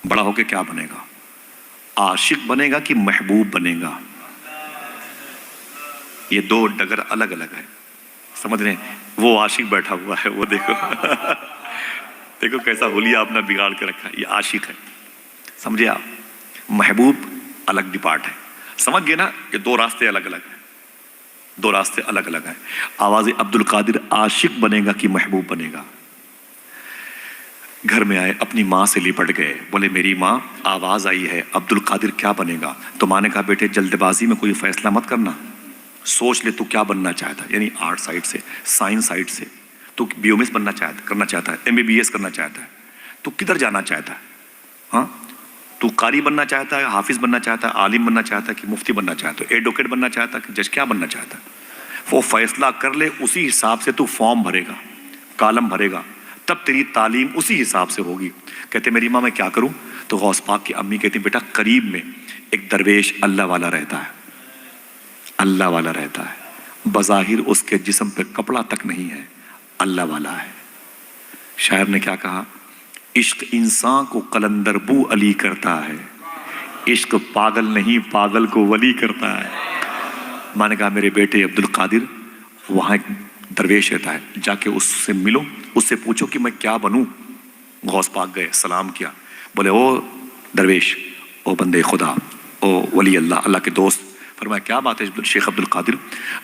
بڑا ہو کے کیا بنے گا؟ عاشق بنے گا کہ محبوب بنے گا؟ یہ دو ڈگر الگ الگ ہے، سمجھ رہے ہیں؟ وہ عاشق بیٹھا ہوا ہے، وہ دیکھو دیکھو کیسا حلیہ آپ نے بگاڑ کے رکھا ہے، یہ عاشق ہے، سمجھے آپ؟ محبوب الگ ڈپارٹ ہے، سمجھ گئے نا؟ یہ دو راستے الگ الگ ہیں، دو راستے الگ الگ ہیں۔ آواز عبد القادر عاشق بنے گا کہ محبوب بنے گا؟ گھر میں آئے، اپنی ماں سے لپٹ گئے، بولے میری ماں آواز آئی ہے عبد القادر کیا بنے گا؟ تو ماں نے کہا بیٹے جلد بازی میں کوئی فیصلہ مت کرنا، سوچ لے تو کیا بننا چاہتا ہے، یعنی آرٹ سائڈ سے، سائنس سائڈ سے تو بی ایم ایس کرنا چاہتا ہے، ایم بی بی ایس کرنا چاہتا ہے، تو کدھر جانا چاہتا ہے؟ ہاں تو قاری بننا چاہتا ہے، حافظ بننا چاہتا ہے، عالم بننا چاہتا ہے کہ مفتی بننا چاہتا ہے، ایڈوکیٹ بننا چاہتا ہے کہ جج، کیا بننا چاہتا ہے؟ وہ فیصلہ کر لے، اسی حساب سے تو فارم بھرے گا، کالم بھرے گا، تب تیری تعلیم اسی حساب سے ہوگی۔ کہتے میری ماں میں کیا کروں؟ تو غوث پاک کی امی کہتی بیٹا قریب میں ایک درویش اللہ والا رہتا ہے، اللہ والا رہتا ہے، بظاہر اس کے جسم پہ کپڑا تک نہیں ہے، اللہ والا ہے۔ شاعر نے کیا کہا؟ عشق انسان کو قلندر بو علی کرتا ہے، عشق پاگل نہیں پاگل کو ولی کرتا ہے۔ میں نے کہا میرے بیٹے عبد القادر وہاں ایک درویش رہتا ہے، جا کے اس سے ملو، اس سے پوچھو کہ میں کیا بنوں۔ غوث پاک گئے، سلام کیا، بولے او درویش، او بندے خدا، او ولی اللہ، اللہ کے دوست۔ فرمایا کیا بات ہے شیخ عبد القادر؟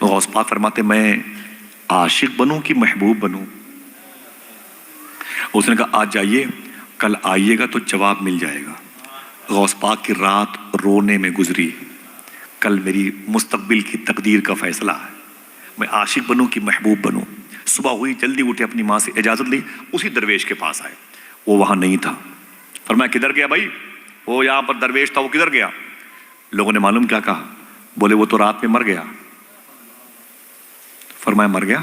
غوث پاک فرماتے میں عاشق بنوں کہ محبوب بنوں؟ اس نے کہا آج جائیے، کل آئیے گا تو جواب مل جائے گا۔ غوث پاک کی رات رونے میں گزری، کل میری مستقبل کی تقدیر کا فیصلہ ہے، میں عاشق بنوں کہ محبوب بنوں؟ صبح ہوئی، جلدی اٹھے، اپنی ماں سے اجازت لی، اسی درویش کے پاس آئے، وہ وہاں نہیں تھا۔ فرمایا کدھر گیا بھائی؟ وہ یہاں پر درویش تھا، وہ کدھر گیا؟ لوگوں نے معلوم کیا کہا؟ بولے وہ تو رات میں مر گیا۔ فرمایا مر گیا؟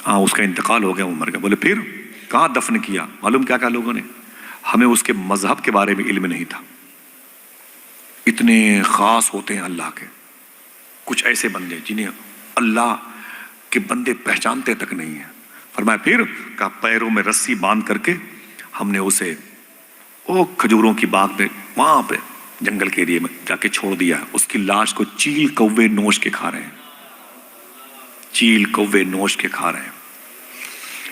ہاں اس کا انتقال ہو گیا، وہ مر گیا۔ بولے پھر کہاں دفن کیا؟ معلوم کیا کہا لوگوں نے؟ ہمیں اس کے مذہب کے بارے میں علم نہیں تھا۔ اتنے خاص ہوتے ہیں اللہ کے، کچھ ایسے بندے جنہیں اللہ کے بندے پہچانتے تک نہیں ہیں۔ فرمایا پھر؟ کہا پیروں میں رسی باندھ کر کے ہم نے اسے او کھجوروں کی باغ پہ، وہاں پہ جنگل کے ایریے میں جا کے چھوڑ دیا۔ اس کی لاش کو چیل کوے نوش کے کھا رہے ہیں، چیل کوے نوش کے کھا رہے ہیں۔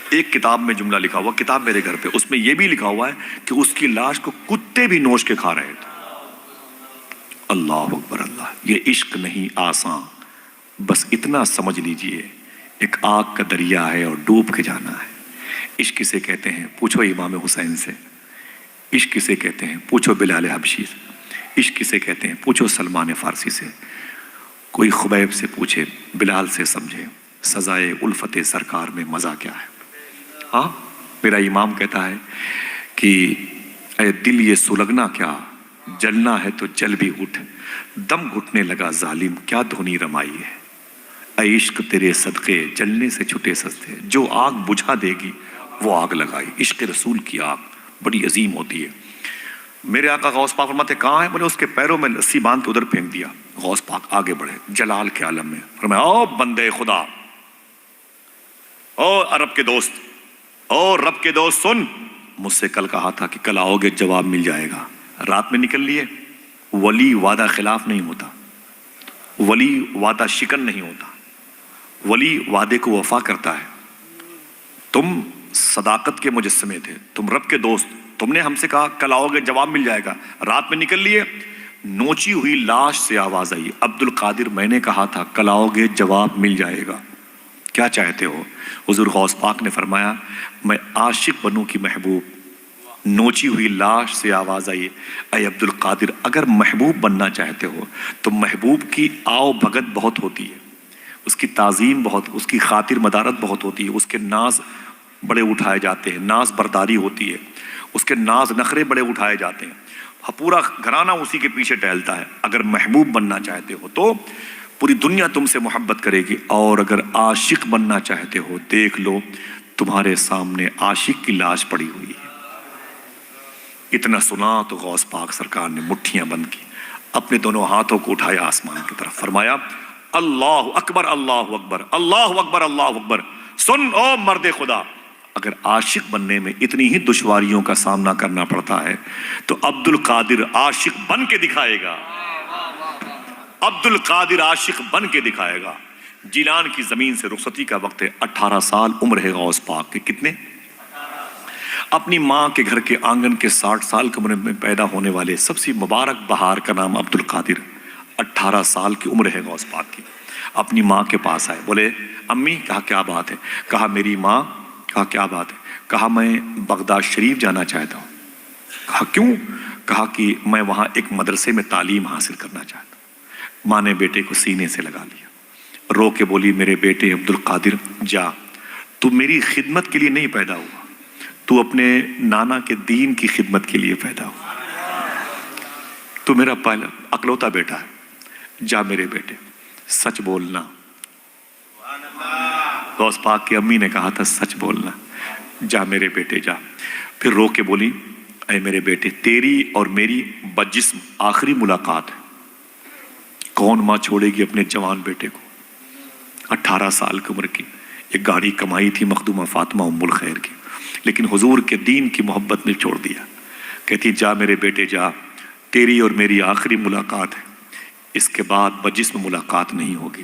ایک کتاب میں جملہ لکھا ہوا، کتاب میرے گھر پہ، اس میں یہ بھی لکھا ہوا ہے کہ اس کی لاش کو کتے بھی نوش کے کھا رہے تھے۔ اللہ اکبر اللہ! یہ عشق نہیں آسان، بس اتنا سمجھ لیجئے ایک آگ کا دریا ہے اور ڈوب کے جانا ہے۔ عشق کسے کہتے ہیں؟ پوچھو امام حسین سے۔ عشق کسے کہتے ہیں؟ پوچھو بلال حبشی سے۔ عشق کسے کہتے ہیں؟ پوچھو سلمان فارسی سے۔ کوئی خبیب سے پوچھے، بلال سے سمجھے سزائے الفت سرکار میں مزہ کیا ہے۔ ہاں میرا امام کہتا ہے کہ اے دل یہ سلگنا کیا، جلنا ہے تو جل بھی اٹھ، دم گھٹنے لگا ظالم کیا دھونی رمائی ہے۔ اے عشق تیرے صدقے جلنے سے چھٹے سستے، جو آگ بجھا دے گی وہ آگ لگائی۔ عشق رسول کی آگ بڑی عظیم ہوتی ہے۔ میرے آقا غوث پاک فرماتے کہاں ہے؟ بولے اس کے پیروں میں رسی باندھ کے ادھر پھینک دیا۔ غوث پاک آگے بڑھے جلال کے عالم میں، فرمایا او بندے خدا، او عرب کے دوست، او رب کے دوست، سن، مجھ سے کل کہا تھا کہ کل آؤ گے جواب مل جائے گا، رات میں نکل لیے۔ ولی وعدہ خلاف نہیں ہوتا، ولی وعدہ شکن نہیں ہوتا، ولی وعدے کو وفا کرتا ہے۔ تم صداقت کے مجسمے تھے، تم رب کے دوست، تم نے ہم سے کہا کل آؤ گے جواب مل جائے گا، رات میں نکل لیے۔ نوچی ہوئی لاش سے آواز آئی، عبد القادر میں نے کہا تھا کل آؤ گے جواب مل جائے گا، کیا چاہتے ہو؟ حضور غوث پاک نے فرمایا میں عاشق بنوں کی محبوب۔ نوچی ہوئی لاش سے آواز آئی، اے عبد القادر اگر محبوب بننا چاہتے ہو تو محبوب کی آؤ بھگت بہت ہوتی ہے، اس کی تعظیم بہت، اس کی خاطر مدارت بہت ہوتی ہے، اس کے ناز بڑے اٹھائے جاتے ہیں، ناز برداری ہوتی ہے، اس کے ناز نخرے بڑے اٹھائے جاتے ہیں، پورا گھرانہ اسی کے پیچھے ٹہلتا ہے۔ اگر محبوب بننا چاہتے ہو تو پوری دنیا تم سے محبت کرے گی، اور اگر عاشق بننا چاہتے ہو دیکھ لو تمہارے سامنے عاشق کی لاش پڑی ہوئی ہے۔ اتنا سنا تو غوث پاک سرکار نے مٹھیاں بند کی، اپنے دونوں ہاتھوں کو اٹھایا آسمان کی طرف، فرمایا اللہ اکبر اللہ اکبر اللہ اکبر اللہ اکبر۔ سن او مرد خدا، اگر عاشق بننے میں اتنی ہی دشواریوں کا سامنا کرنا پڑتا ہے تو عبد القادر عاشق بن کے دکھائے گا، عبد القادر عاشق بن کے دکھائے گا۔ جیلان کی زمین سے رخصتی کا وقت ہے، 18 سال عمر ہے غوث پاک کے۔ کتنے؟ اپنی ماں کے گھر کے آنگن کے 60 سال کی عمر میں پیدا ہونے والے سب سے مبارک بہار کا نام عبد القادر، 18 سال کی عمر ہے غوث پاک کی۔ اپنی ماں کے پاس آئے، بولے امی، کہا کیا بات ہے؟ کہا میری ماں، کہا کیا بات ہے؟ کہا میں بغداد شریف جانا چاہتا ہوں۔ کہا کیوں؟ کہا کہ میں وہاں ایک مدرسے میں تعلیم حاصل کرنا چاہتا ہوں۔ ماں نے بیٹے کو سینے سے لگا لیا، رو کے بولی میرے بیٹے عبد القادر جا، تو میری خدمت کے لیے نہیں پیدا ہوا، تو اپنے نانا کے دین کی خدمت کے لیے پیدا ہوا، تو میرا پہلا اکلوتا بیٹا ہے، جا میرے بیٹے سچ بولنا۔ غوث پاک کی امی نے کہا تھا سچ بولنا، جا میرے بیٹے جا۔ پھر رو کے بولی اے میرے بیٹے، تیری اور میری بجسم آخری ملاقات ہے، کون ماں چھوڑے گی اپنے جوان بیٹے کو؟ 18 سال کی عمر کی، ایک گاڑی کمائی تھی مخدومہ فاطمہ ام الخیر کی، لیکن حضور کے دین کی محبت نے چھوڑ دیا۔ کہتی جا میرے بیٹے جا، تیری اور میری آخری ملاقات ہے، اس کے بعد بجسم ملاقات نہیں ہوگی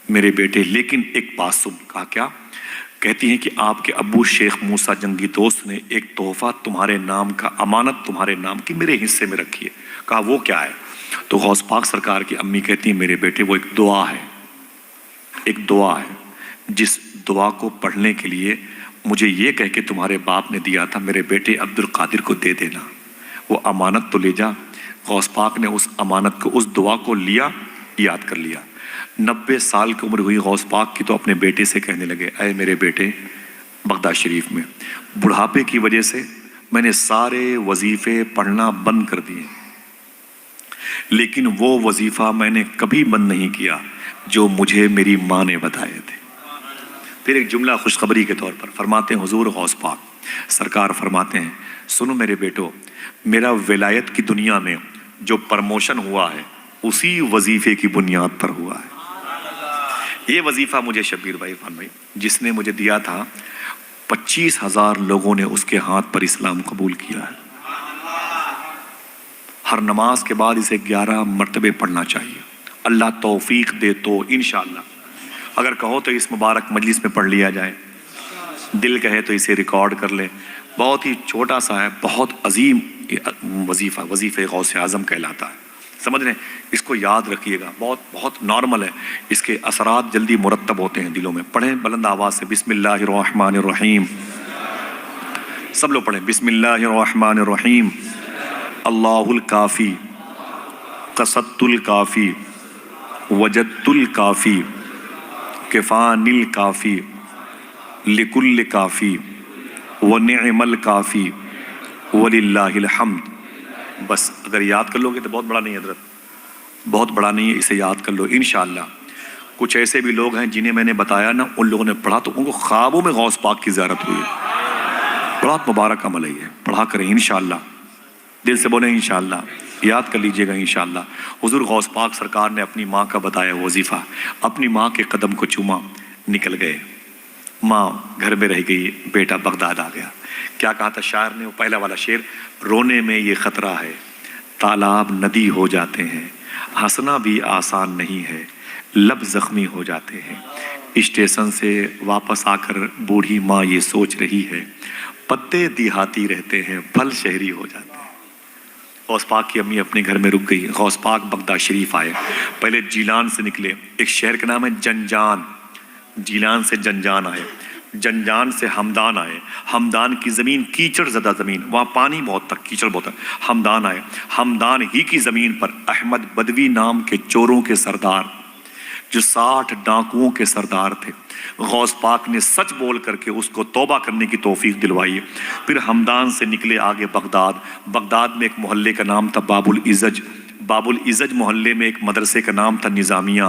میرے بیٹے، لیکن ایک بات سن۔ کہا کیا؟ کہتی ہیں کہ آپ کے ابو شیخ موسیٰ جنگی دوست نے ایک تحفہ تمہارے نام کا، امانت تمہارے نام کی میرے حصے میں رکھی ہے۔ کہا وہ کیا ہے؟ تو غوث پاک سرکار کی امی کہتی ہیں میرے بیٹے وہ ایک دعا ہے، ایک دعا ہے جس دعا کو پڑھنے کے لیے مجھے یہ کہہ کے تمہارے باپ نے دیا تھا میرے بیٹے عبد القادر کو دے دینا، وہ امانت تو لے جا۔ غوث پاک نے اس امانت کو، اس دعا کو لیا، یاد کر لیا۔ 90 سال کی عمر ہوئی غوث پاک کی تو اپنے بیٹے سے کہنے لگے اے میرے بیٹے، بغداد شریف میں بڑھاپے کی وجہ سے میں نے سارے وظیفے پڑھنا بند کر دیے، لیکن وہ وظیفہ میں نے کبھی بند نہیں کیا جو مجھے میری ماں نے بتائے تھے۔ پھر ایک جملہ خوشخبری کے طور پر فرماتے ہیں حضور غوث پاک سرکار فرماتے ہیں سنو میرے بیٹو، میرا ولایت کی دنیا میں جو پرموشن ہوا ہے اسی وظیفے کی بنیاد پر ہوا ہے۔ یہ وظیفہ مجھے شبیر بھائی عرفان بھائی جس نے مجھے دیا تھا، 25,000 لوگوں نے اس کے ہاتھ پر اسلام قبول کیا ہے۔ ہر نماز کے بعد اسے 11 مرتبے پڑھنا چاہیے، اللہ توفیق دے تو انشاءاللہ، اگر کہو تو اس مبارک مجلس میں پڑھ لیا جائے، دل کہے تو اسے ریکارڈ کر لیں۔ بہت ہی چھوٹا سا ہے، بہت عظیم وظیفہ، وظیفہ غوث اعظم کہلاتا ہے، سمجھ رہے ہیں؟ اس کو یاد رکھیے گا، بہت بہت نارمل ہے، اس کے اثرات جلدی مرتب ہوتے ہیں دلوں میں۔ پڑھیں بلند آواز سے، بسم اللہ الرحمن الرحیم، سب لوگ پڑھیں بسم اللہ الرحمن الرحیم۔ اللہ الکافی قصدت الکافی وجدت الکافی کفان الکافی لکل کافی ونعم الکافی وللہ الحمد۔ بس اگر یاد کر لو گے تو بہت بڑا نہیں ہے حضرت، بہت بڑا نہیں ہے، اسے یاد کر لو انشاءاللہ۔ کچھ ایسے بھی لوگ ہیں جنہیں میں نے بتایا نا، ان لوگوں نے پڑھا تو ان کو خوابوں میں غوث پاک کی زیارت ہوئی ہے۔ بہت مبارک عمل ہے یہ، پڑھا کریں انشاءاللہ، دل سے بولیں انشاءاللہ، یاد کر لیجئے گا انشاءاللہ۔ حضور غوث پاک سرکار نے اپنی ماں کا بتایا وظیفہ، اپنی ماں کے قدم کو چوما، نکل گئے، ماں گھر میں رہ گئی، بیٹا بغداد آ گیا۔ کیا کہا تھا شاعر نے؟ وہ پہلا والا شعر، رونے میں یہ خطرہ ہے تالاب ندی ہو جاتے ہیں، ہنسنا بھی آسان نہیں ہے لب زخمی ہو جاتے ہیں۔ اسٹیشن سے واپس آ کر بوڑھی ماں یہ سوچ رہی ہے، پتے دیہاتی رہتے ہیں پھل شہری ہو جاتے ہیں۔ غوث پاک کی امی اپنے گھر میں رک گئی، غوث پاک بغداد شریف آئے، پہلے جیلان سے نکلے، ایک شہر کا نام ہے جنجان، جیلان سے جنجان آئے، جنجان سے ہمدان آئے، ہمدان کی زمین کیچڑ زدہ زمین، وہاں پانی بہت تھا، کیچڑ بہت تھا، ہمدان آئے، ہمدان ہی کی زمین پر احمد بدوی نام کے چوروں کے سردار، جو 60 ڈاکوؤں کے سردار تھے، غوث پاک نے سچ بول کر کے اس کو توبہ کرنے کی توفیق دلوائی۔ پھر ہمدان سے نکلے آگے بغداد، بغداد میں ایک محلے کا نام تھا باب العزج، باب العزج محلے میں ایک مدرسے کا نام تھا نظامیہ،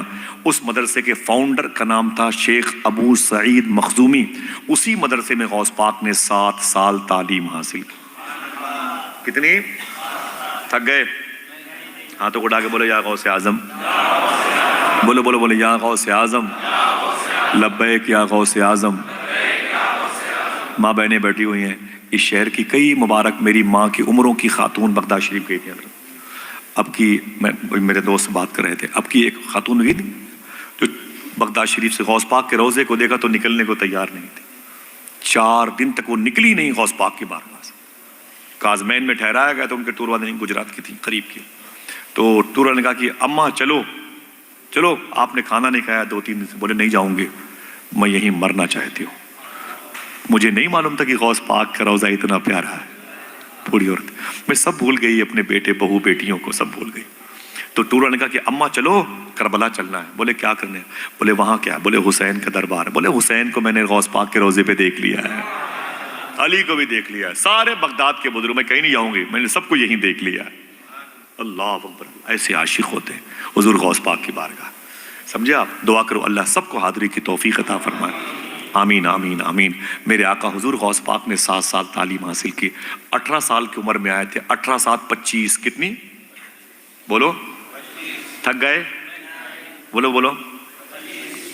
اس مدرسے کے فاؤنڈر کا نام تھا شیخ ابو سعید مخزومی، اسی مدرسے میں غوث پاک نے 7 سال تعلیم حاصل کی۔ کتنی؟ تھک گئے؟ ہاتھوں کو اٹھا کے بولو یا غوث اعظم، بولو بولو بولو یا غوث اعظم، لبیک یا غوث اعظم۔ ماں بہنیں بیٹھی ہوئی ہیں، اس شہر کی کئی مبارک میری ماں کی عمروں کی خاتون بغداد شریف گئی تھی. اب کی میرے دوست سے بات کر رہے تھے، اب کی ایک خاتون ہوئی تھی جو بغداد شریف سے غوث پاک کے روضے کو دیکھا تو نکلنے کو تیار نہیں تھی. 4 دن تک وہ نکلی نہیں غوث پاک کی بارگاہ سے. کازمین میں ٹھہرایا گیا تو ان کے ٹور والے گجرات کی تھی، قریب کی. تو ٹور والے نے کہا کہ اماں چلو چلو، آپ نے کھانا نہیں کھایا 2-3 دن سے. بولے نہیں جاؤں گے، میں یہیں مرنا چاہتی ہوں. مجھے نہیں معلوم تھا کہ غوث پاک کا روضہ اتنا پیارا ہے. بوڑھی عورت میں سب بھول گئی، اپنے بیٹے بہو بیٹیوں کو سب بھول گئی. تو ٹور والے نے کہا کہ اماں چلو کربلا چلنا ہے. بولے کیا کرنے ہے؟ بولے وہاں کیا؟ بولے حسین کا دربار ہے. بولے حسین کو میں نے غوث پاک کے روضے پہ دیکھ لیا ہے، علی کو بھی دیکھ لیا ہے، سارے بغداد کے بزرگ، میں کہیں نہیں جاؤں گی، میں نے سب کو یہیں دیکھ لیا ہے. اللہ اکبر. ایسے عاشق ہوتے ہیں حضور غوث پاک کی بارگاہ. سمجھے آپ؟ دعا کرو اللہ سب کو حاضری کی توفیق عطا فرمائے. آمین آمین آمین. میرے آقا حضور غوث پاک نے 7 سال تعلیم حاصل کی. 18 سال کی عمر میں آئے تھے. 18 7 25 کتنی؟ بولو. تھک گئے؟ بولو بولو.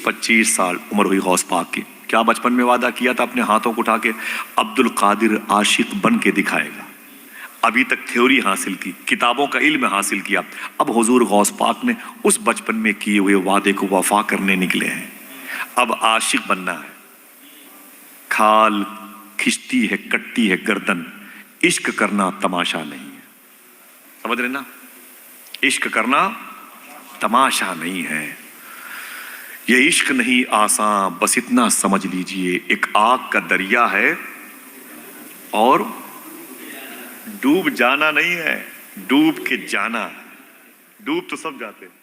25 سال عمر ہوئی غوث پاک کی. کیا بچپن میں وعدہ کیا تھا اپنے ہاتھوں کو اٹھا کے؟ عبد القادر عاشق بن کے دکھائے گا. ابھی تک تھیوری حاصل کی، کتابوں کا علم حاصل کیا. اب حضور غوث پاک نے اس بچپن میں کیے ہوئے وعدے کو وفا کرنے نکلے ہیں. اب عاشق بننا ہے. کھال کھچتی ہے کٹتی ہے گردن، عشق کرنا تماشا نہیں ہے. سمجھ رہے نا؟ عشق کرنا تماشا نہیں ہے. یہ عشق نہیں آسان، بس اتنا سمجھ لیجئے ایک آگ کا دریا ہے اور ڈوب جانا نہیں ہے، ڈوب کے جانا. ڈوب تو سب جاتے ہیں.